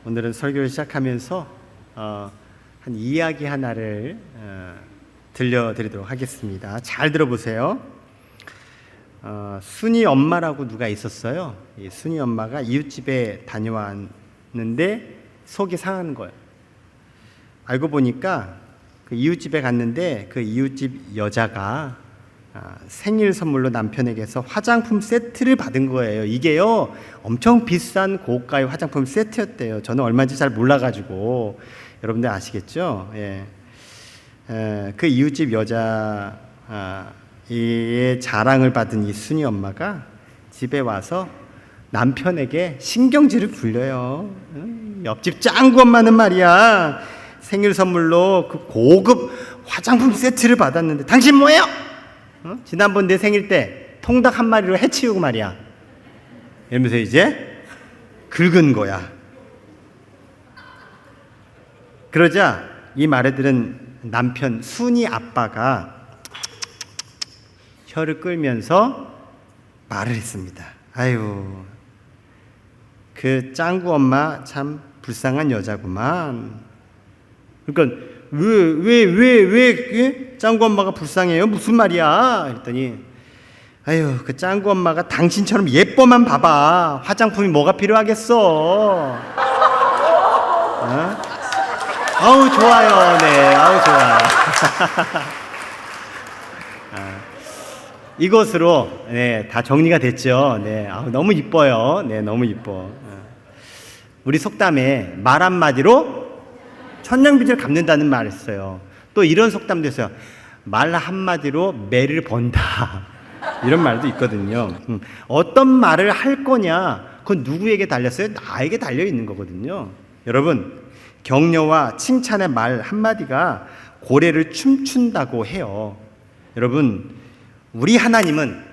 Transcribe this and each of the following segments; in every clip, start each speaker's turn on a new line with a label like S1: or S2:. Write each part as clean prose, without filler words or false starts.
S1: 오늘은 설교를 시작하면서 한 이야기 하나를 들려드리도록 하겠습니다. 잘 들어보세요. 순이 엄마라고 누가 있었어요. 이 순이 엄마가 이웃집에 다녀왔는데 속이 상한 거예요. 알고 보니까 그 이웃집에 갔는데 그 이웃집 여자가 생일 선물로 남편에게서 화장품 세트를 받은 거예요. 이게요 엄청 비싼 고가의 화장품 세트였대요. 저는 얼마인지 잘 몰라가지고 여러분들 아시겠죠? 예. 그 이웃집 여자의 자랑을 받은 이 순이 엄마가 집에 와서 남편에게 신경질을 굴려요. 옆집 짱구 엄마는 말이야 생일 선물로 그 고급 화장품 세트를 받았는데 당신 뭐예요? 지난번 내 생일 때 통닭 한 마리로 해치우고 말이야. 이러면서 이제 긁은 거야. 그러자 이 말을 들은 남편 순이 아빠가 혀를 끌면서 말을 했습니다. 아유, 그 짱구 엄마 참 불쌍한 여자구만. 그러니까 왜 짱구 엄마가 불쌍해요? 무슨 말이야? 그랬더니 아유, 그 짱구 엄마가 당신처럼 예뻐만 봐봐. 화장품이 뭐가 필요하겠어? 아우 좋아요. 네, 아우 좋아. 이것으로 네, 다 정리가 됐죠. 네, 아우 너무 이뻐요. 네, 너무 이뻐. 우리 속담에 말 한마디로 천냥빚을 갚는다는 말을 써요. 또 이런 속담도 있어요. 말 한마디로 매를 번다. 이런 말도 있거든요. 어떤 말을 할 거냐, 그건 누구에게 달렸어요? 나에게 달려 있는 거거든요. 여러분, 격려와 칭찬의 말 한마디가 고래를 춤춘다고 해요. 여러분, 우리 하나님은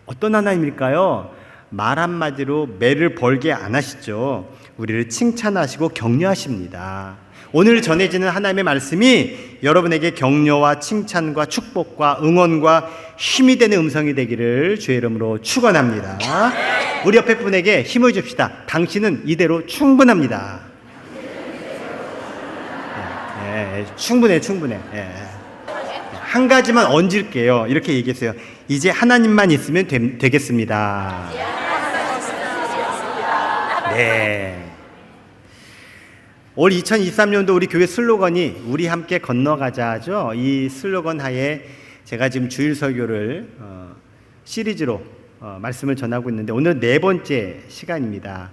S1: 어떤 하나님일까요? 말 한마디로 매를 벌게 안 하시죠. 우리를 칭찬하시고 격려하십니다. 오늘 전해지는 하나님의 말씀이 여러분에게 격려와 칭찬과 축복과 응원과 힘이 되는 음성이 되기를 주의 이름으로 축원합니다. 우리 옆에 분에게 힘을 줍시다. 당신은 이대로 충분합니다. 충분해. 한 가지만 얹을게요. 이렇게 얘기했어요. 이제 하나님만 있으면 되겠습니다. 네. 올 2023년도 우리 교회 슬로건이 우리 함께 건너가자죠. 이 슬로건 하에 제가 지금 주일 설교를 시리즈로 말씀을 전하고 있는데 오늘 네 번째 시간입니다.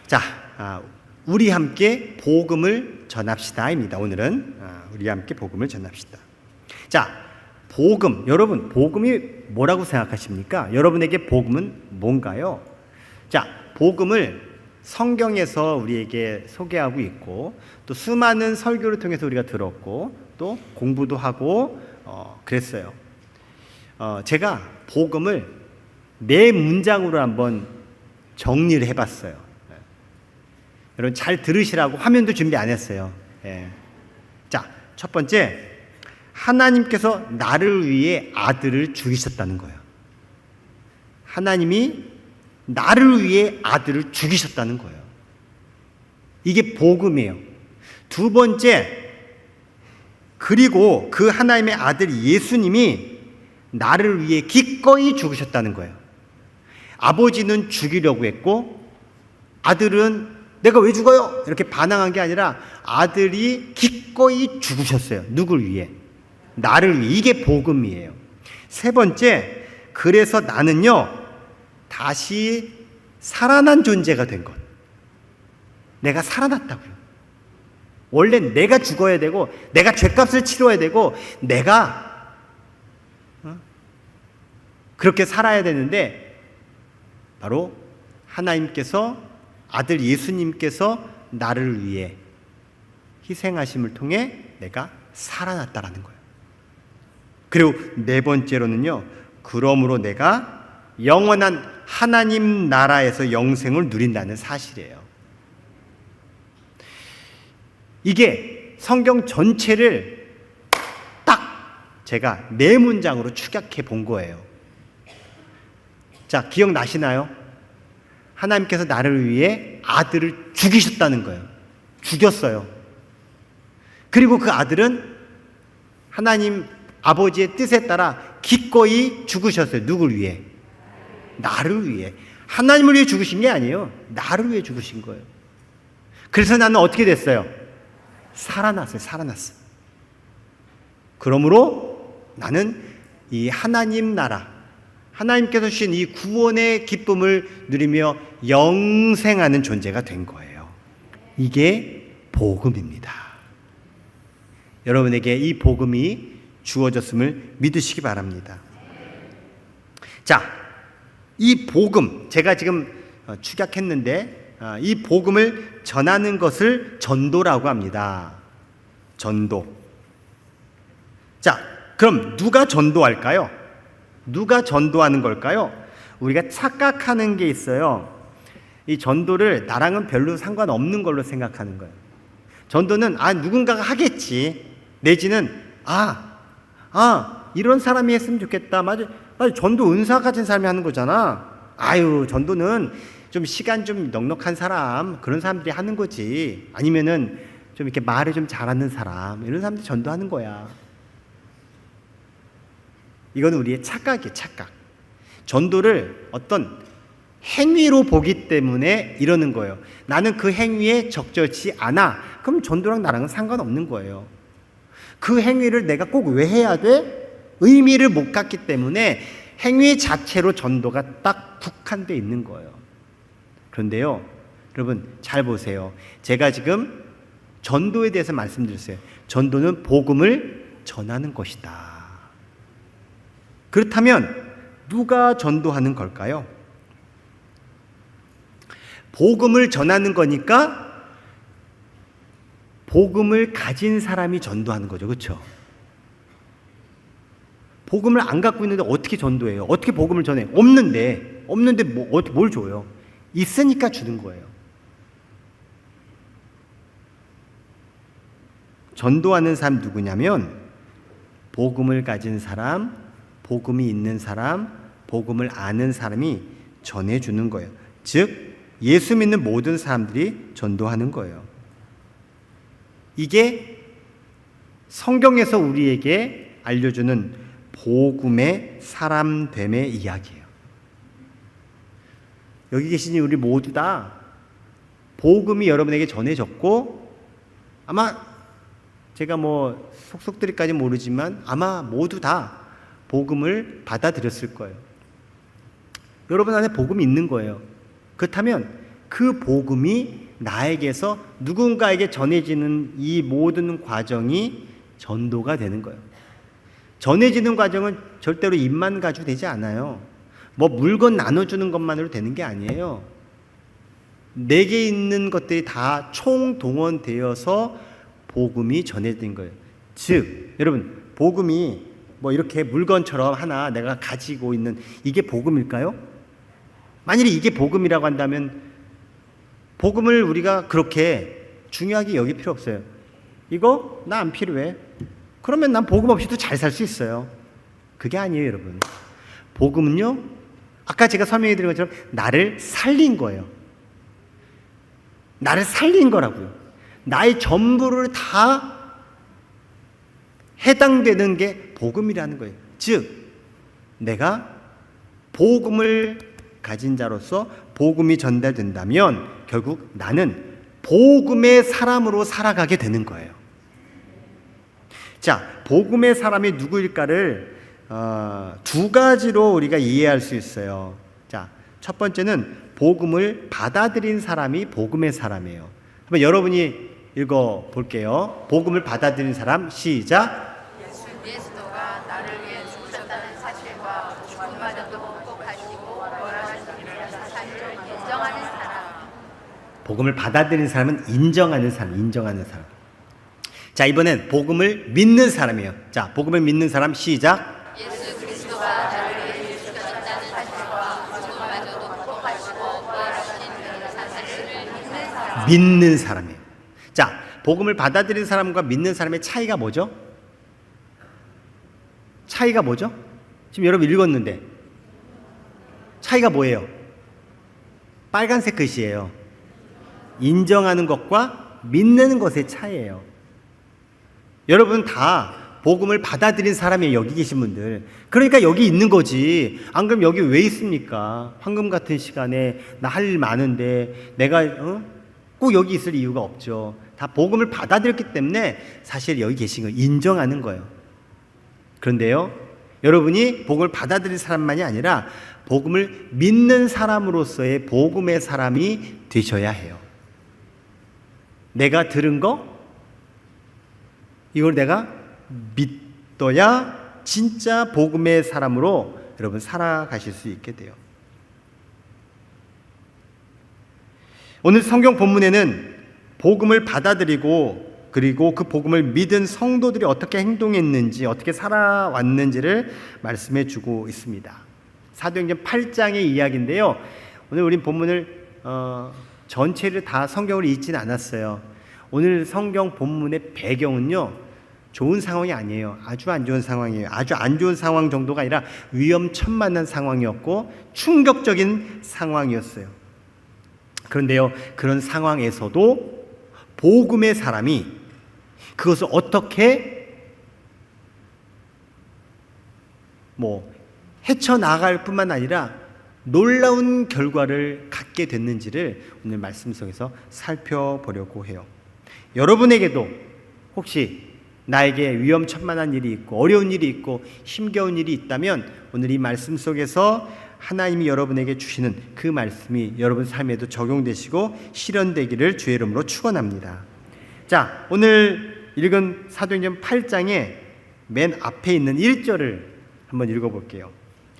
S1: 자, 우리 함께 복음을 전합시다입니다. 오늘은 우리 함께 복음을 전합시다. 자, 복음, 여러분 복음이 뭐라고 생각하십니까? 여러분에게 복음은 뭔가요? 자, 복음을 성경에서 우리에게 소개하고 있고 또 수많은 설교를 통해서 우리가 들었고 또 공부도 하고 그랬어요. 제가 복음을 네 문장으로 한번 정리를 해봤어요. 여러분 잘 들으시라고 화면도 준비 안 했어요. 자, 첫 번째, 하나님께서 나를 위해 아들을 죽이셨다는 거예요. 하나님이 나를 위해 아들을 죽이셨다는 거예요. 이게 복음이에요. 두 번째, 그리고 그 하나님의 아들 예수님이 나를 위해 기꺼이 죽으셨다는 거예요. 아버지는 죽이려고 했고 아들은 내가 왜 죽어요? 이렇게 반항한 게 아니라 아들이 기꺼이 죽으셨어요. 누굴 위해? 나를 위해. 이게 복음이에요. 세 번째, 그래서 나는요 다시 살아난 존재가 된 것. 내가 살아났다고요. 원래 내가 죽어야 되고 내가 죄값을 치러야 되고 내가 그렇게 살아야 되는데 바로 하나님께서 아들 예수님께서 나를 위해 희생하심을 통해 내가 살아났다라는 거예요. 그리고 네 번째로는요, 그러므로 내가 영원한 하나님 나라에서 영생을 누린다는 사실이에요. 이게 성경 전체를 딱 제가 네 문장으로 축약해 본 거예요. 자, 기억나시나요? 하나님께서 나를 위해 아들을 죽이셨다는 거예요. 죽였어요. 그리고 그 아들은 하나님 아버지의 뜻에 따라 기꺼이 죽으셨어요. 누굴 위해? 나를 위해. 하나님을 위해 죽으신 게 아니에요. 나를 위해 죽으신 거예요. 그래서 나는 어떻게 됐어요? 살아났어요. 살아났어요. 그러므로 나는 이 하나님 나라, 하나님께서 주신 이 구원의 기쁨을 누리며 영생하는 존재가 된 거예요. 이게 복음입니다. 여러분에게 이 복음이 주어졌음을 믿으시기 바랍니다. 자, 이 복음, 제가 지금 축약했는데 이 복음을 전하는 것을 전도라고 합니다. 전도. 자, 그럼 누가 전도할까요? 누가 전도하는 걸까요? 우리가 착각하는 게 있어요. 이 전도를 나랑은 별로 상관없는 걸로 생각하는 거예요. 전도는 누군가가 하겠지. 내지는 이런 사람이 했으면 좋겠다. 맞아, 전도 은사 가진 사람이 하는 거잖아. 전도는 좀 시간 좀 넉넉한 사람, 그런 사람들이 하는 거지. 아니면은 좀 이렇게 말을 좀 잘하는 사람, 이런 사람들이 전도하는 거야. 이건 우리의 착각이에요. 착각. 전도를 어떤 행위로 보기 때문에 이러는 거예요. 나는 그 행위에 적절치 않아. 그럼 전도랑 나랑은 상관없는 거예요. 그 행위를 내가 꼭 왜 해야 돼? 의미를 못 갖기 때문에 행위 자체로 전도가 딱 국한되어 있는 거예요. 그런데요, 여러분 잘 보세요. 제가 지금 전도에 대해서 말씀드렸어요. 전도는 복음을 전하는 것이다. 그렇다면 누가 전도하는 걸까요? 복음을 전하는 거니까 복음을 가진 사람이 전도하는 거죠. 그렇죠? 복음을 안 갖고 있는데 어떻게 전도해요? 어떻게 복음을 전해? 없는데 뭘 줘요? 있으니까 주는 거예요. 전도하는 사람 누구냐면 복음을 가진 사람, 복음이 있는 사람, 복음을 아는 사람이 전해주는 거예요. 즉 예수 믿는 모든 사람들이 전도하는 거예요. 이게 성경에서 우리에게 알려주는 복음의 사람됨의 이야기예요. 여기 계신 우리 모두 다 복음이 여러분에게 전해졌고, 아마 제가 속속들이까지 모르지만 아마 모두 다 복음을 받아들였을 거예요. 여러분 안에 복음이 있는 거예요. 그렇다면 그 복음이 나에게서 누군가에게 전해지는 이 모든 과정이 전도가 되는 거예요. 전해지는 과정은 절대로 입만 가지고 되지 않아요. 물건 나눠주는 것만으로 되는 게 아니에요. 내게 있는 것들이 다 총동원되어서 복음이 전해진 거예요. 즉, 여러분, 복음이 이렇게 물건처럼 하나 내가 가지고 있는 이게 복음일까요? 만일에 이게 복음이라고 한다면 복음을 우리가 그렇게 중요하게 여길 필요 없어요. 이거 나 안 필요해. 그러면 난 복음 없이도 잘 살 수 있어요. 그게 아니에요, 여러분. 복음은요, 아까 제가 설명해 드린 것처럼 나를 살린 거예요. 나를 살린 거라고요. 나의 전부를 다 해당되는 게 복음이라는 거예요. 즉, 내가 복음을 가진 자로서 복음이 전달된다면 결국 나는 복음의 사람으로 살아가게 되는 거예요. 자, 복음의 사람이 누구일까를 두 가지로 우리가 이해할 수 있어요. 자, 첫 번째는 복음을 받아들인 사람이 복음의 사람이에요. 한번 여러분이 읽어 볼게요. 복음을 받아들인 사람, 시작.
S2: 예수 그리스도가 나를 위해 죽으셨다는 사실과 죽음마저도 극복하시고 부활하신 일을 사실을 인정하는 사람.
S1: 복음을 받아들인 사람은 인정하는 사람, 인정하는 사람. 자, 이번엔 복음을 믿는 사람이에요. 자, 복음을 믿는 사람, 시작.
S2: 예수 그리스도가 나를 위해 죽으셨다는 사실과 죽음마저도 극복하시고 부활하신 일을 사실을 믿는 사람.
S1: 믿는 사람이에요. 자, 복음을 받아들인 사람과 믿는 사람의 차이가 뭐죠? 차이가 뭐죠? 지금 여러분 읽었는데 차이가 뭐예요? 빨간색 글씨예요. 인정하는 것과 믿는 것의 차이예요. 여러분 다 복음을 받아들인 사람이에요. 여기 계신 분들. 그러니까 여기 있는 거지. 안 그럼 여기 왜 있습니까? 황금 같은 시간에 나 할 일 많은데 내가 꼭 여기 있을 이유가 없죠. 다 복음을 받아들였기 때문에 사실 여기 계신 거 인정하는 거예요. 그런데요, 여러분이 복음을 받아들인 사람만이 아니라 복음을 믿는 사람으로서의 복음의 사람이 되셔야 해요. 내가 들은 거 이걸 내가 믿어야 진짜 복음의 사람으로 여러분 살아가실 수 있게 돼요. 오늘 성경 본문에는 복음을 받아들이고 그리고 그 복음을 믿은 성도들이 어떻게 행동했는지 어떻게 살아왔는지를 말씀해 주고 있습니다. 사도행전 8장의 이야기인데요. 오늘 우린 본문을 전체를 다 성경으로 읽지는 않았어요. 오늘 성경 본문의 배경은요, 좋은 상황이 아니에요. 아주 안 좋은 상황이에요. 아주 안 좋은 상황 정도가 아니라 위험천만한 상황이었고 충격적인 상황이었어요. 그런데요, 그런 상황에서도 복음의 사람이 그것을 어떻게 헤쳐나갈 뿐만 아니라 놀라운 결과를 갖게 됐는지를 오늘 말씀 속에서 살펴보려고 해요. 여러분에게도 혹시 나에게 위험천만한 일이 있고 어려운 일이 있고 힘겨운 일이 있다면 오늘 이 말씀 속에서 하나님이 여러분에게 주시는 그 말씀이 여러분 삶에도 적용되시고 실현되기를 주의 이름으로 축원합니다. 자, 오늘 읽은 사도행전 8장의 맨 앞에 있는 1절을 한번 읽어볼게요.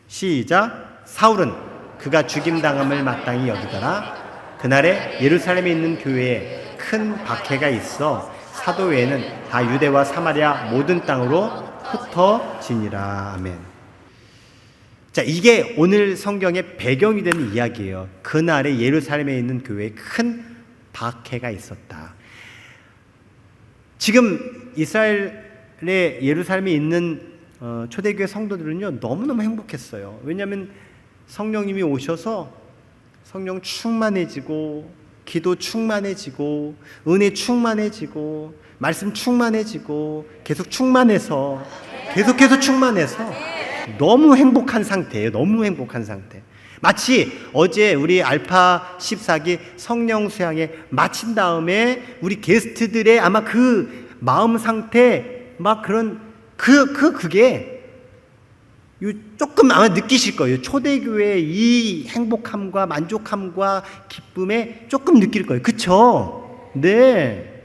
S1: 시작. 사울은 그가 죽임당함을 마땅히 여기더라. 그날에 예루살렘에 있는 교회에 큰 박해가 있어 사도 외에는 다 유대와 사마리아 모든 땅으로 흩어지니라. 아멘. 자, 이게 오늘 성경의 배경이 되는 이야기예요. 그날에 예루살렘에 있는 교회에 큰 박해가 있었다. 지금 이스라엘의 예루살렘에 있는 초대교회 성도들은요, 너무너무 행복했어요. 왜냐하면 성령님이 오셔서 성령 충만해지고 기도 충만해지고 은혜 충만해지고 말씀 충만해지고 계속 충만해서 계속해서 충만해서 너무 행복한 상태예요. 너무 행복한 상태. 마치 어제 우리 알파 14기 성령 수양회 마친 다음에 우리 게스트들의 아마 그 마음 상태 막 그런 그게 조금 아마 느끼실 거예요. 초대교회의 이 행복함과 만족함과 기쁨에 조금 느낄 거예요. 그쵸? 네.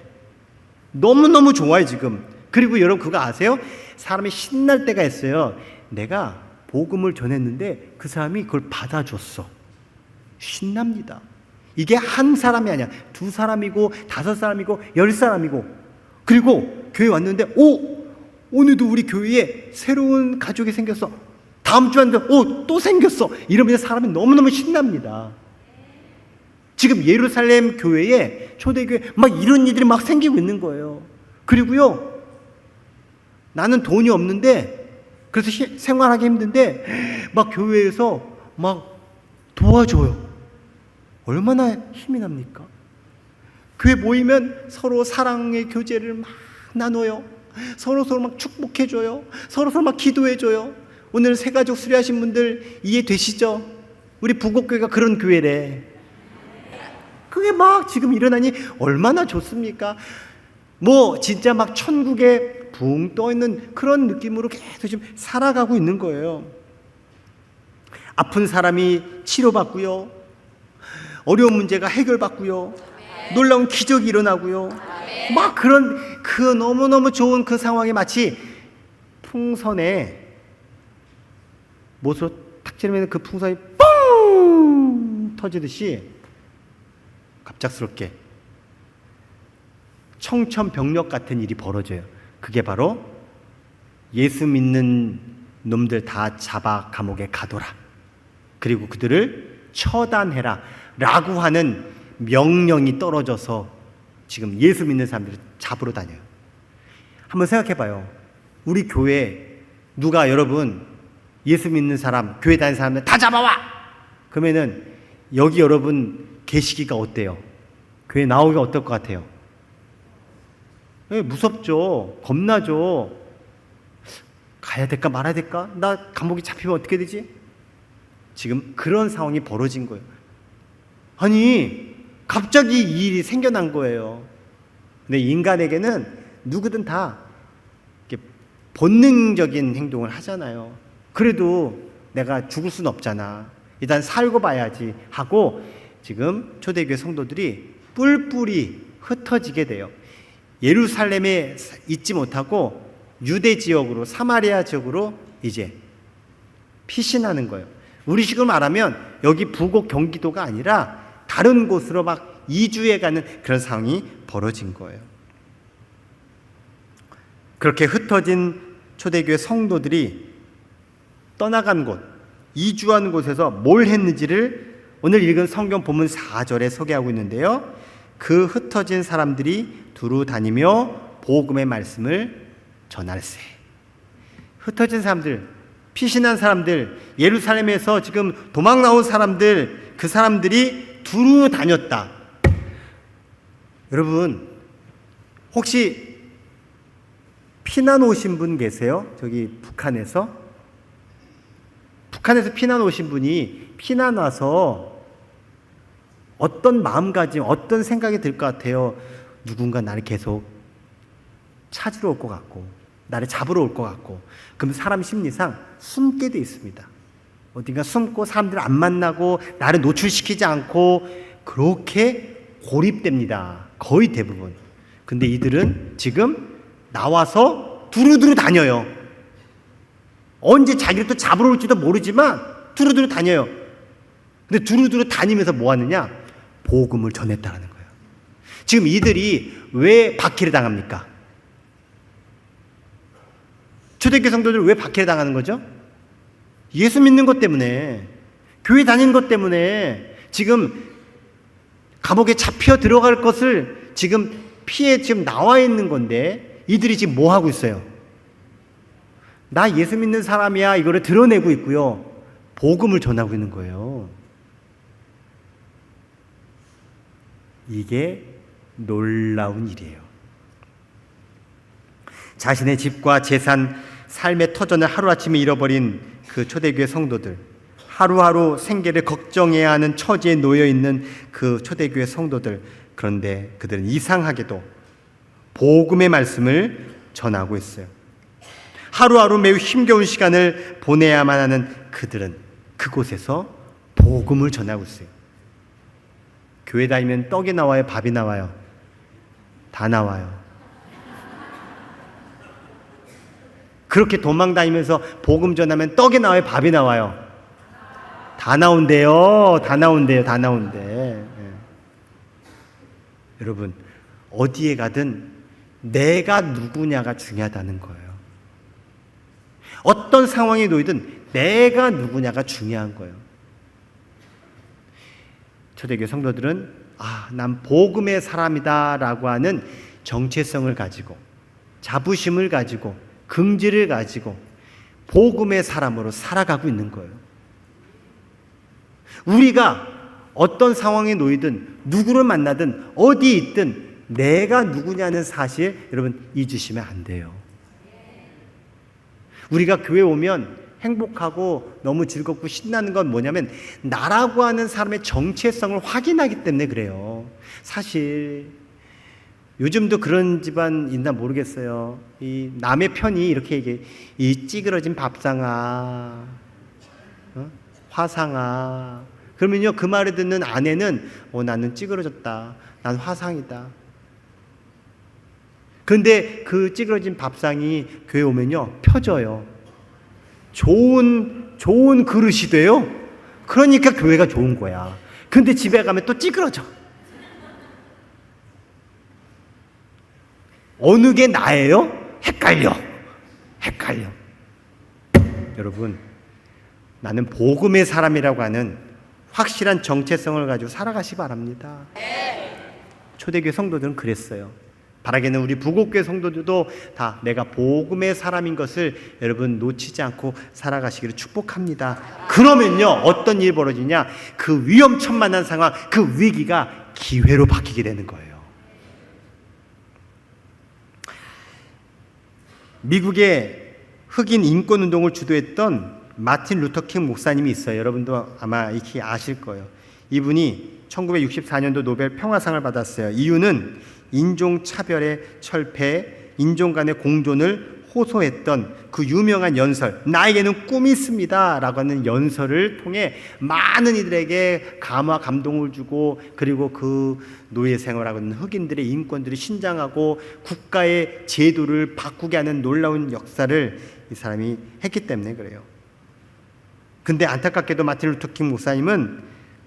S1: 너무너무 좋아요, 지금. 그리고 여러분 그거 아세요? 사람이 신날 때가 있어요. 내가 복음을 전했는데 그 사람이 그걸 받아줬어. 신납니다. 이게 한 사람이 아니야. 2사람이고 5사람이고 10사람이고 그리고 교회 왔는데 오늘도 우리 교회에 새로운 가족이 생겼어. 다음 주 왔는데 또 생겼어. 이러면서 사람이 너무너무 신납니다. 지금 예루살렘 교회에 초대교회 막 이런 일들이 막 생기고 있는 거예요. 그리고요, 나는 돈이 없는데 그래서 생활하기 힘든데 막 교회에서 막 도와줘요. 얼마나 힘이 납니까? 교회 모이면 서로 사랑의 교제를 막 나눠요. 서로 막 축복해줘요. 서로 막 기도해줘요. 오늘 새가족 수리하신 분들 이해되시죠? 우리 부곡교회가 그런 교회래. 그게 막 지금 일어나니 얼마나 좋습니까? 진짜 막 천국에 붕 떠있는 그런 느낌으로 계속 지금 살아가고 있는 거예요. 아픈 사람이 치료받고요. 어려운 문제가 해결받고요. 놀라운 기적이 일어나고요. 막 그런 너무너무 좋은 그 상황에 마치 풍선에 못으로 탁 찌르면 그 풍선이 뻥 터지듯이 갑작스럽게 청천벽력 같은 일이 벌어져요. 그게 바로 예수 믿는 놈들 다 잡아 감옥에 가둬라. 그리고 그들을 처단해라 라고 하는 명령이 떨어져서 지금 예수 믿는 사람들을 잡으러 다녀요. 한번 생각해 봐요. 우리 교회 누가 여러분 예수 믿는 사람, 교회 다니는 사람들 다 잡아와! 그러면은 여기 여러분 계시기가 어때요? 교회 나오기가 어떨 것 같아요? 무섭죠. 겁나죠. 가야 될까 말아야 될까? 나 감옥에 잡히면 어떻게 되지? 지금 그런 상황이 벌어진 거예요. 아니, 갑자기 이 일이 생겨난 거예요. 근데 인간에게는 누구든 다 이렇게 본능적인 행동을 하잖아요. 그래도 내가 죽을 수는 없잖아. 일단 살고 봐야지 하고 지금 초대교회 성도들이 뿔뿔이 흩어지게 돼요. 예루살렘에 있지 못하고 유대 지역으로, 사마리아 지역으로 이제 피신하는 거예요. 우리식으로 말하면 여기 부곡 경기도가 아니라 다른 곳으로 막 이주해 가는 그런 상황이 벌어진 거예요. 그렇게 흩어진 초대교회 성도들이 떠나간 곳, 이주한 곳에서 뭘 했는지를 오늘 읽은 성경 본문 4절에 소개하고 있는데요. 그 흩어진 사람들이 두루 다니며 복음의 말씀을 전할세. 흩어진 사람들, 피신한 사람들, 예루살렘에서 지금 도망 나온 사람들, 그 사람들이 두루 다녔다. 여러분, 혹시 피난 오신 분 계세요? 저기 북한에서? 북한에서 피난 오신 분이 피난 와서 어떤 마음가짐, 어떤 생각이 들 것 같아요? 누군가 나를 계속 찾으러 올 것 같고, 나를 잡으러 올 것 같고, 그럼 사람 심리상 숨게 돼 있습니다. 어딘가 숨고 사람들을 안 만나고 나를 노출시키지 않고 그렇게 고립됩니다. 거의 대부분. 근데 이들은 지금 나와서 두루두루 다녀요. 언제 자기를 또 잡으러 올지도 모르지만 두루두루 다녀요. 근데 두루두루 다니면서 뭐 하느냐? 복음을 전했다는 거예요. 지금 이들이 왜 박해를 당합니까? 초대교회 성도들 왜 박해를 당하는 거죠? 예수 믿는 것 때문에, 교회 다니는 것 때문에 지금 감옥에 잡혀 들어갈 것을 지금 피해 지금 나와 있는 건데 이들이 지금 뭐 하고 있어요? 나 예수 믿는 사람이야 이거를 드러내고 있고요. 복음을 전하고 있는 거예요. 이게 놀라운 일이에요. 자신의 집과 재산, 삶의 터전을 하루아침에 잃어버린 그 초대교회 성도들, 하루하루 생계를 걱정해야 하는 처지에 놓여 있는 그 초대교회 성도들, 그런데 그들은 이상하게도 복음의 말씀을 전하고 있어요. 하루하루 매우 힘겨운 시간을 보내야만 하는 그들은 그곳에서 복음을 전하고 있어요. 교회 다니면 떡이 나와요, 밥이 나와요? 다 나와요. 그렇게 도망 다니면서 복음 전하면 떡이 나와요, 밥이 나와요? 다 나온대요. 다 나온대요. 다 나온대. 예. 여러분, 어디에 가든 내가 누구냐가 중요하다는 거예요. 어떤 상황에 놓이든 내가 누구냐가 중요한 거예요. 초대교회 성도들은 난 복음의 사람이다라고 하는 정체성을 가지고, 자부심을 가지고, 긍지를 가지고 복음의 사람으로 살아가고 있는 거예요. 우리가 어떤 상황에 놓이든 누구를 만나든 어디 있든 내가 누구냐는 사실 여러분 잊으시면 안 돼요. 우리가 교회 오면 행복하고 너무 즐겁고 신나는 건 뭐냐면 나라고 하는 사람의 정체성을 확인하기 때문에 그래요. 사실 요즘도 그런 집안 있나 모르겠어요. 이 남의 편이 이렇게 얘기해. 이 찌그러진 밥상아, 화상아. 그러면요 그 말을 듣는 아내는 나는 찌그러졌다. 난 화상이다. 근데 그 찌그러진 밥상이 교회 오면요 펴져요. 좋은 그릇이 돼요. 그러니까 교회가 좋은 거야. 근데 집에 가면 또 찌그러져. 어느 게 나예요? 헷갈려. 여러분, 나는 복음의 사람이라고 하는 확실한 정체성을 가지고 살아가시 바랍니다. 초대교회 성도들은 그랬어요. 바라기는 우리 부곡교회 성도들도 다 내가 복음의 사람인 것을 여러분 놓치지 않고 살아가시기를 축복합니다. 그러면요, 어떤 일이 벌어지냐? 그 위험천만한 상황, 그 위기가 기회로 바뀌게 되는 거예요. 미국의 흑인 인권운동을 주도했던 마틴 루터킹 목사님이 있어요. 여러분도 아마 익히 아실 거예요. 이분이 1964년도 노벨 평화상을 받았어요. 이유는 인종차별의 철폐, 인종 간의 공존을 호소했던 그 유명한 연설, 나에게는 꿈이 있습니다 라고 하는 연설을 통해 많은 이들에게 감화 감동을 주고, 그리고 그 노예 생활하고 있는 흑인들의 인권들을 신장하고 국가의 제도를 바꾸게 하는 놀라운 역사를 이 사람이 했기 때문에 그래요. 근데 안타깝게도 마틴 루터킹 목사님은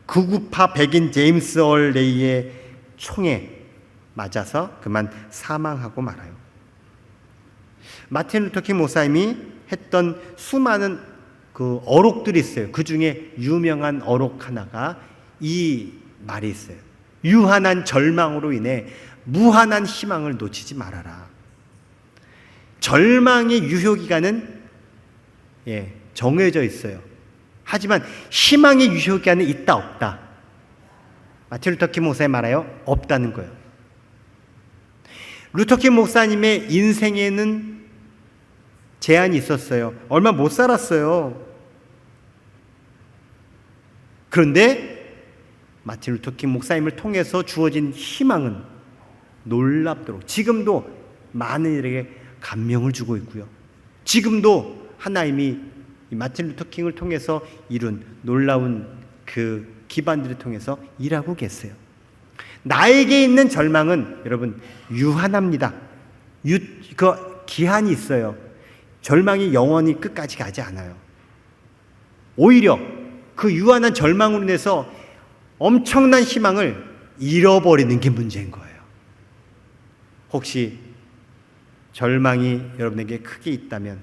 S1: 극우파 백인 제임스 얼 레이의 총에 맞아서 그만 사망하고 말아요. 마틴 루터킹 목사님이 했던 수많은 그 어록들이 있어요. 그 중에 유명한 어록 하나가 이 말이 있어요. 유한한 절망으로 인해 무한한 희망을 놓치지 말아라. 절망의 유효기간은 정해져 있어요. 하지만 희망의 유효기간은 있다 없다. 마틴 루터킹 목사님 말아요. 없다는 거예요. 루터킹 목사님의 인생에는 제한이 있었어요. 얼마 못 살았어요. 그런데 마틴 루터킹 목사님을 통해서 주어진 희망은 놀랍도록 지금도 많은 이들에게 감명을 주고 있고요. 지금도 하나님이 마틴 루터킹을 통해서 이룬 놀라운 그 기반들을 통해서 일하고 계세요. 나에게 있는 절망은 여러분 유한합니다. 그 기한이 있어요. 절망이 영원히 끝까지 가지 않아요. 오히려 그 유한한 절망으로 인해서 엄청난 희망을 잃어버리는 게 문제인 거예요. 혹시 절망이 여러분에게 크게 있다면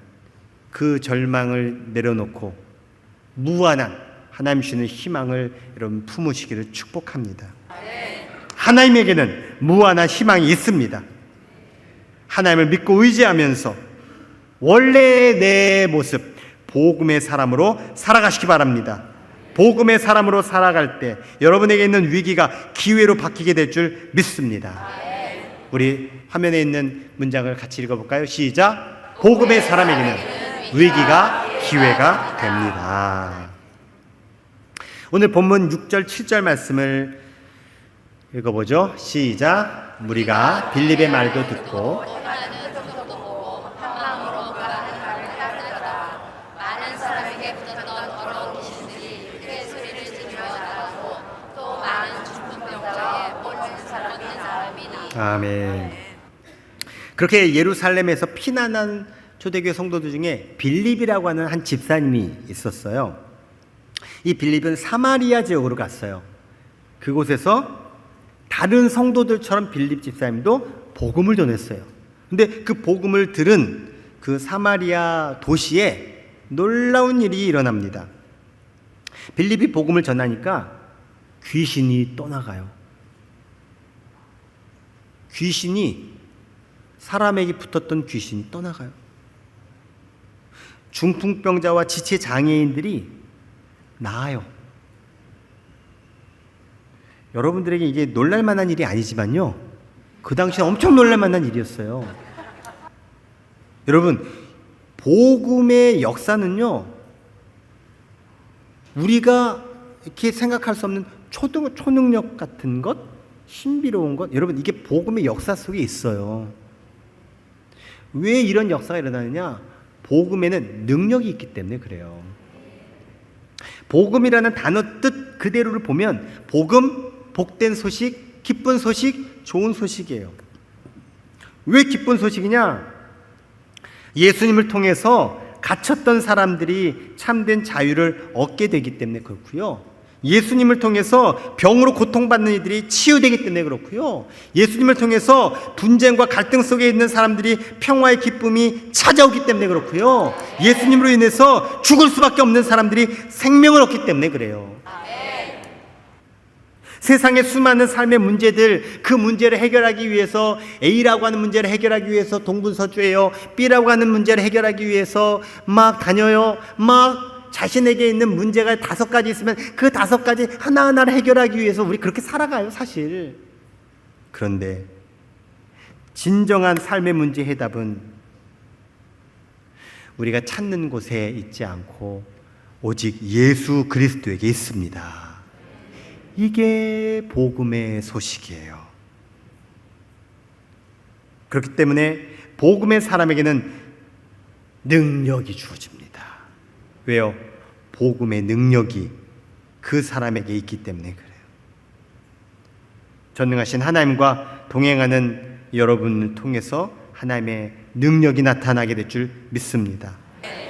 S1: 그 절망을 내려놓고 무한한 하나님 주시는 희망을 여러분 품으시기를 축복합니다. 하나님에게는 무한한 희망이 있습니다. 하나님을 믿고 의지하면서 원래의 내 모습, 복음의 사람으로 살아가시기 바랍니다. 복음의 사람으로 살아갈 때 여러분에게 있는 위기가 기회로 바뀌게 될 줄 믿습니다. 우리 화면에 있는 문장을 같이 읽어볼까요? 시작! 복음의 사람에게는 위기가 기회가 됩니다. 오늘 본문 6절 7절 말씀을 읽어보죠. 시작! 무리가 빌립의 말도 듣고
S2: 많은 사람에게 붙었던 더러운 귀신들이 크게 소리를 지르며 나가고 또 많은 죽은 병자에 꼴린 사람이
S1: 아멘. 그렇게 예루살렘에서 피난한 초대교회 성도들 중에 빌립이라고 하는 한 집사님이 있었어요. 이 빌립은 사마리아 지역으로 갔어요. 그곳에서 다른 성도들처럼 빌립 집사님도 복음을 전했어요. 근데 그 복음을 들은 그 사마리아 도시에 놀라운 일이 일어납니다. 빌립이 복음을 전하니까 귀신이 떠나가요. 귀신이 사람에게 붙었던 귀신이 떠나가요. 중풍병자와 지체 장애인들이 나아요. 여러분들에게 이게 놀랄만한 일이 아니지만요, 그 당시에 엄청 놀랄만한 일이었어요. 여러분, 복음의 역사는요, 우리가 이렇게 생각할 수 없는 초능력 같은 것, 신비로운 것, 여러분 이게 복음의 역사 속에 있어요. 왜 이런 역사가 일어나느냐? 복음에는 능력이 있기 때문에 그래요. 복음이라는 단어 뜻 그대로를 보면 복음, 복된 소식, 기쁜 소식, 좋은 소식이에요. 왜 기쁜 소식이냐? 예수님을 통해서 갇혔던 사람들이 참된 자유를 얻게 되기 때문에 그렇고요. 예수님을 통해서 병으로 고통받는 이들이 치유되기 때문에 그렇고요. 예수님을 통해서 분쟁과 갈등 속에 있는 사람들이 평화의 기쁨이 찾아오기 때문에 그렇고요. 예수님으로 인해서 죽을 수밖에 없는 사람들이 생명을 얻기 때문에 그래요. 세상의 수많은 삶의 문제들, 그 문제를 해결하기 위해서 A라고 하는 문제를 해결하기 위해서 동분서주예요. B라고 하는 문제를 해결하기 위해서 막 다녀요. 막 자신에게 있는 문제가 5가지 있으면 그 5가지 하나하나를 해결하기 위해서 우리 그렇게 살아가요, 사실. 그런데 진정한 삶의 문제 해답은 우리가 찾는 곳에 있지 않고 오직 예수 그리스도에게 있습니다. 이게 복음의 소식이에요. 그렇기 때문에 복음의 사람에게는 능력이 주어집니다. 왜요? 복음의 능력이 그 사람에게 있기 때문에 그래요. 전능하신 하나님과 동행하는 여러분을 통해서 하나님의 능력이 나타나게 될 줄 믿습니다.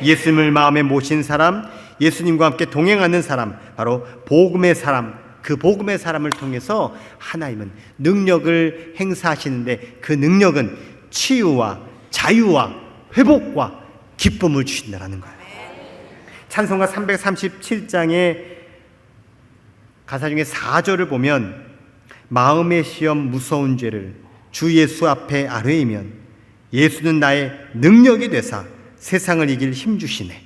S1: 예수님을 마음에 모신 사람, 예수님과 함께 동행하는 사람, 바로 복음의 사람, 그 복음의 사람을 통해서 하나님은 능력을 행사하시는데 그 능력은 치유와 자유와 회복과 기쁨을 주신다는 거예요. 찬송가 337장의 가사 중에 4절을 보면 마음의 시험 무서운 죄를 주 예수 앞에 아뢰이면 예수는 나의 능력이 되사 세상을 이길 힘 주시네.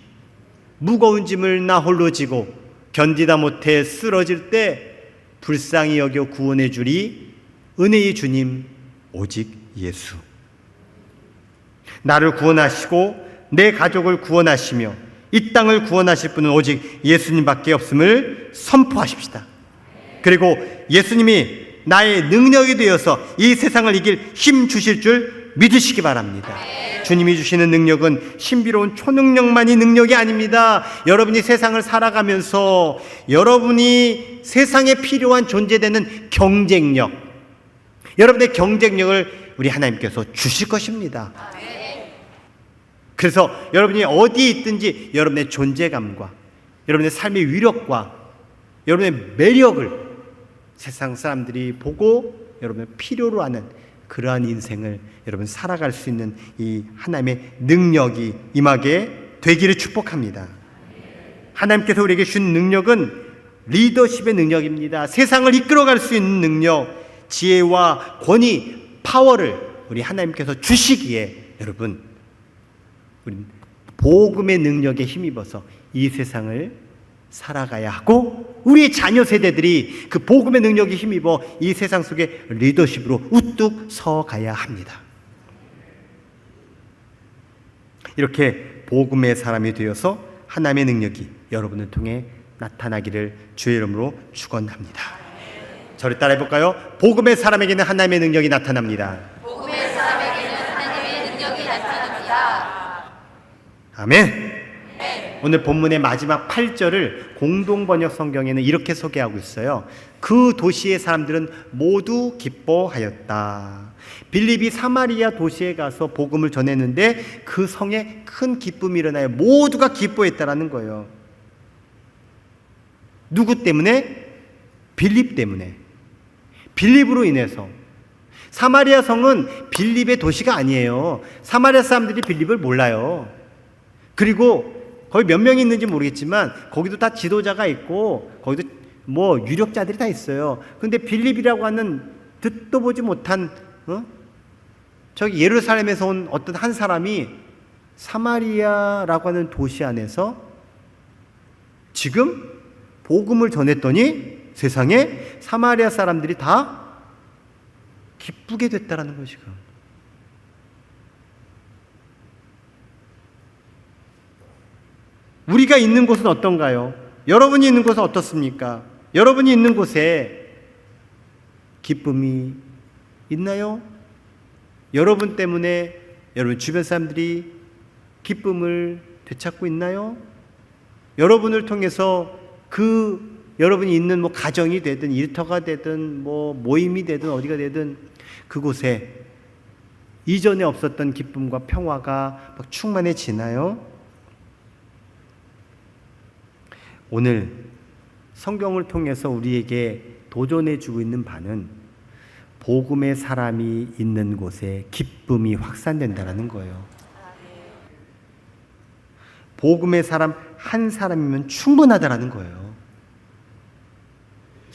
S1: 무거운 짐을 나 홀로 지고 견디다 못해 쓰러질 때 불쌍히 여겨 구원해 주리 은혜의 주님 오직 예수. 나를 구원하시고 내 가족을 구원하시며 이 땅을 구원하실 분은 오직 예수님밖에 없음을 선포하십시다. 그리고 예수님이 나의 능력이 되어서 이 세상을 이길 힘 주실 줄 믿으시기 바랍니다. 주님이 주시는 능력은 신비로운 초능력만이 능력이 아닙니다. 여러분이 세상을 살아가면서 여러분이 세상에 필요한 존재되는 경쟁력, 여러분의 경쟁력을 우리 하나님께서 주실 것입니다. 그래서 여러분이 어디에 있든지 여러분의 존재감과 여러분의 삶의 위력과 여러분의 매력을 세상 사람들이 보고 여러분을 필요로 하는 그러한 인생을 여러분 살아갈 수 있는 이 하나님의 능력이 임하게 되기를 축복합니다. 하나님께서 우리에게 주신 능력은 리더십의 능력입니다. 세상을 이끌어갈 수 있는 능력, 지혜와 권위, 파워를 우리 하나님께서 주시기에 여러분 우리 복음의 능력에 힘입어서 이 세상을 살아가야 하고 우리의 자녀 세대들이 그 복음의 능력에 힘입어 이 세상 속에 리더십으로 우뚝 서가야 합니다. 이렇게 복음의 사람이 되어서 하나님의 능력이 여러분을 통해 나타나기를 주의 이름으로 축원합니다. 저를 따라해 볼까요? 복음의 사람에게는 하나님의 능력이 나타납니다.
S2: 복음의 사람에게는 하나님의 능력이 나타납니다.
S1: 아멘. 오늘 본문의 마지막 8절을 공동번역 성경에는 이렇게 소개하고 있어요. 그 도시의 사람들은 모두 기뻐하였다. 빌립이 사마리아 도시에 가서 복음을 전했는데 그 성에 큰 기쁨이 일어나요. 모두가 기뻐했다라는 거예요. 누구 때문에? 빌립 때문에. 빌립으로 인해서. 사마리아 성은 빌립의 도시가 아니에요. 사마리아 사람들이 빌립을 몰라요. 그리고 거기 몇 명이 있는지 모르겠지만 거기도 다 지도자가 있고 거기도 뭐 유력자들이 다 있어요. 근데 빌립이라고 하는 듣도 보지 못한 저기 예루살렘에서 온 어떤 한 사람이 사마리아라고 하는 도시 안에서 지금 복음을 전했더니 세상에 사마리아 사람들이 다 기쁘게 됐다라는 거예요. 지금 우리가 있는 곳은 어떤가요? 여러분이 있는 곳은 어떻습니까? 여러분이 있는 곳에 기쁨이 있나요? 여러분 때문에 여러분 주변 사람들이 기쁨을 되찾고 있나요? 여러분을 통해서 그 여러분이 있는 뭐 가정이 되든 일터가 되든 뭐 모임이 되든 어디가 되든 그곳에 이전에 없었던 기쁨과 평화가 막 충만해지나요? 오늘 성경을 통해서 우리에게 도전해주고 있는 바는 복음의 사람이 있는 곳에 기쁨이 확산된다는 거예요. 복음의 사람 한 사람이면 충분하다라는 거예요.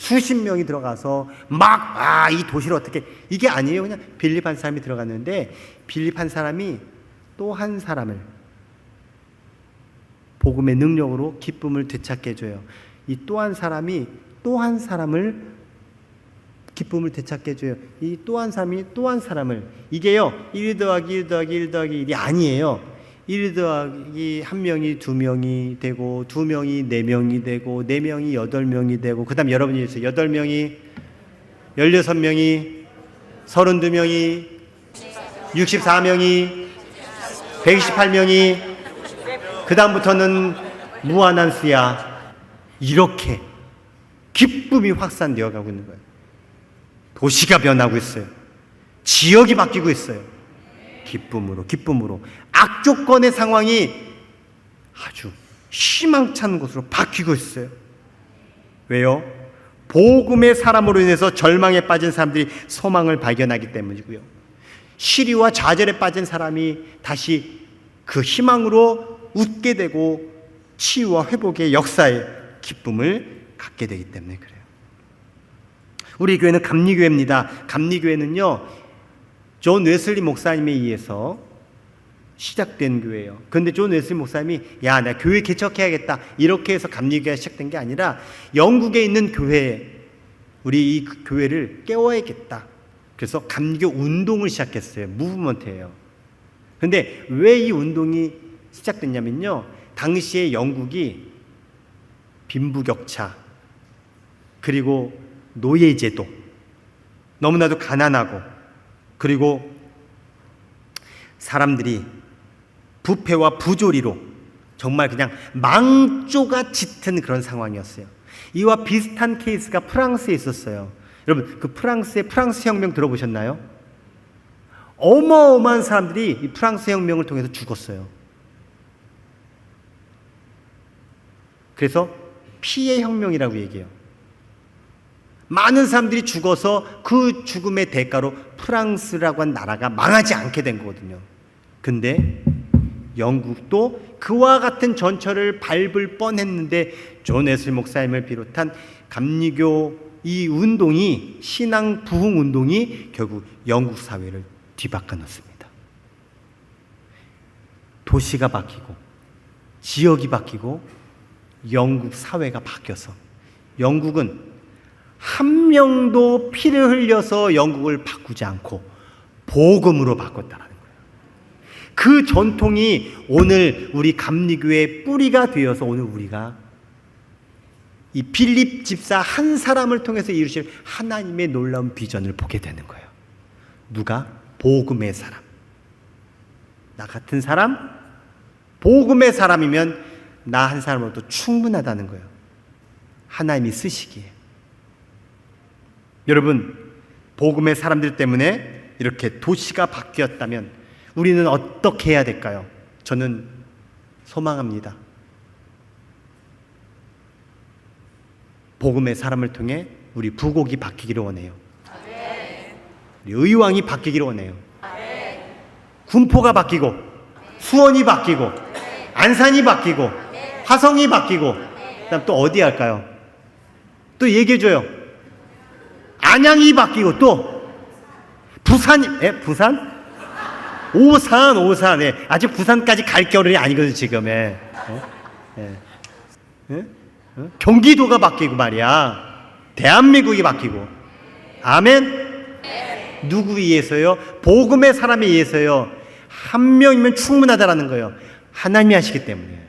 S1: 수십 명이 들어가서 막 이 도시를 어떻게, 이게 아니에요. 그냥 빌립 한 사람이 들어갔는데 빌립 한 사람이 또 한 사람을 복음의 능력으로 기쁨을 되찾게 해줘요. 이 또 한 사람이 또 한 사람을 기쁨을 되찾게 해줘요. 이 또 한 사람이 또 한 사람을, 이게요 1 더하기 1 더하기 1 더하기 1이 아니에요. 1 더하기 1명이 2명이 되고 2명이 4명이 되고 4명이 8명이 되고, 그 다음 여러분이 있어요. 8명이 16명이 32명이 64명이 128명이, 그 다음부터는 무한한 수야. 이렇게 기쁨이 확산되어 가고 있는 거예요. 도시가 변하고 있어요. 지역이 바뀌고 있어요. 기쁨으로 악조건의 상황이 아주 희망찬 곳으로 바뀌고 있어요. 왜요? 복음의 사람으로 인해서 절망에 빠진 사람들이 소망을 발견하기 때문이고요. 시리와 좌절에 빠진 사람이 다시 그 희망으로 웃게 되고 치유와 회복의 역사에 기쁨을 갖게 되기 때문에 그래요. 우리 교회는 감리교회입니다. 감리교회는요, 존 웨슬리 목사님에 의해서 시작된 교회예요. 그런데 존 웨슬리 목사님이 야, 나 교회 개척해야겠다 이렇게 해서 감리교회가 시작된 게 아니라 영국에 있는 교회에 우리 이 교회를 깨워야겠다. 그래서 감리교 운동을 시작했어요. 무브먼트예요. 그런데 왜 이 운동이 시작됐냐면요, 당시에 영국이 빈부격차, 그리고 노예제도, 너무나도 가난하고, 그리고 사람들이 부패와 부조리로 정말 그냥 망조가 짙은 그런 상황이었어요. 이와 비슷한 케이스가 프랑스에 있었어요. 여러분, 그 프랑스의 프랑스 혁명 들어보셨나요? 어마어마한 사람들이 이 프랑스 혁명을 통해서 죽었어요. 그래서 피해 혁명이라고 얘기해요. 많은 사람들이 죽어서 그 죽음의 대가로 프랑스라고 한 나라가 망하지 않게 된 거거든요. 근데 영국도 그와 같은 전철을 밟을 뻔했는데 존 웨슬리 목사님을 비롯한 감리교 이 운동이, 신앙 부흥 운동이 결국 영국 사회를 뒤바꿔 놓습니다. 도시가 바뀌고 지역이 바뀌고 영국 사회가 바뀌어서 영국은 한 명도 피를 흘려서 영국을 바꾸지 않고 복음으로 바꿨다라는 거예요. 그 전통이 오늘 우리 감리교회의 뿌리가 되어서 오늘 우리가 이 빌립 집사 한 사람을 통해서 이루실 하나님의 놀라운 비전을 보게 되는 거예요. 누가? 복음의 사람. 나 같은 사람, 복음의 사람이면 나 한 사람으로도 충분하다는 거예요. 하나님이 쓰시기에. 여러분, 복음의 사람들 때문에 이렇게 도시가 바뀌었다면 우리는 어떻게 해야 될까요? 저는 소망합니다. 복음의 사람을 통해 우리 부곡이 바뀌기를 원해요. 우리 의왕이 바뀌기를 원해요. 군포가 바뀌고 수원이 바뀌고 안산이 바뀌고 화성이 바뀌고, 그다음 또 어디 할까요? 또 얘기해줘요. 안양이 바뀌고 또 부산이, 부산? 오산, 아직 부산까지 갈 겨울이 아니거든 지금. 경기도가 바뀌고 말이야. 대한민국이 바뀌고. 아멘. 누구 위해서요? 복음의 사람에 의해서요. 한 명이면 충분하다라는 거예요. 하나님이 하시기 때문에.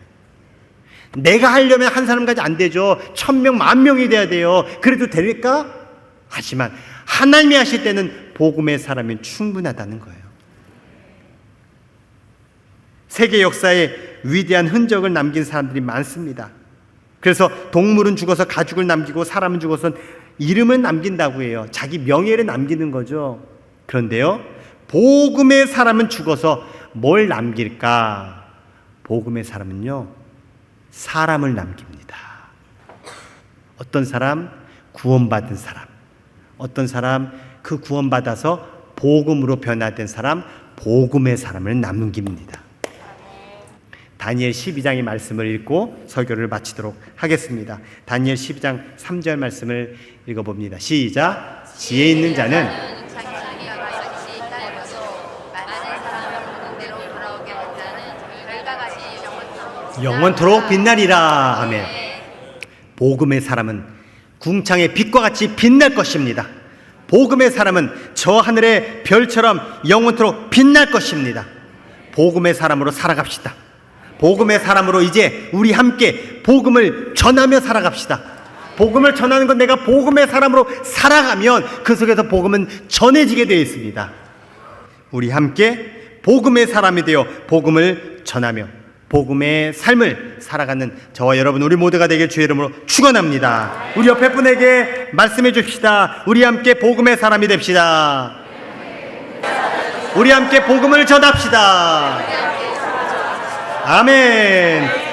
S1: 내가 하려면 한 사람까지 안 되죠. 1000명, 10,000명이 돼야 돼요. 그래도 될까? 하지만 하나님이 하실 때는 복음의 사람이면 충분하다는 거예요. 세계 역사에 위대한 흔적을 남긴 사람들이 많습니다. 그래서 동물은 죽어서 가죽을 남기고 사람은 죽어서 이름을 남긴다고 해요. 자기 명예를 남기는 거죠. 그런데요, 복음의 사람은 죽어서 뭘 남길까? 복음의 사람은요, 사람을 남깁니다. 어떤 사람? 구원받은 사람. 어떤 사람? 그 구원받아서 복음으로 변화된 사람, 복음의 사람을 남깁니다. 다니엘 12장의 말씀을 읽고 설교를 마치도록 하겠습니다. 다니엘 12장 3절 말씀을 읽어봅니다. 시작. 지혜 있는 자는
S2: 장차기와 같이 기다려도 많은 사람을 보는 대로 돌아오게 한 자는 별과 같이
S1: 영원토록 빛나리라. 아멘. 복음의 사람은 궁창의 빛과 같이 빛날 것입니다. 복음의 사람은 저 하늘의 별처럼 영원토록 빛날 것입니다. 복음의 사람으로 살아갑시다. 복음의 사람으로 이제 우리 함께 복음을 전하며 살아갑시다. 복음을 전하는 건 내가 복음의 사람으로 살아가면 그 속에서 복음은 전해지게 되어 있습니다. 우리 함께 복음의 사람이 되어 복음을 전하며 복음의 삶을 살아가는 저와 여러분 우리 모두가 되길 주의 이름으로 축원합니다. 우리 옆에 분에게 말씀해 줍시다. 우리 함께 복음의 사람이 됩시다. 우리 함께 복음을 전합시다. 아멘.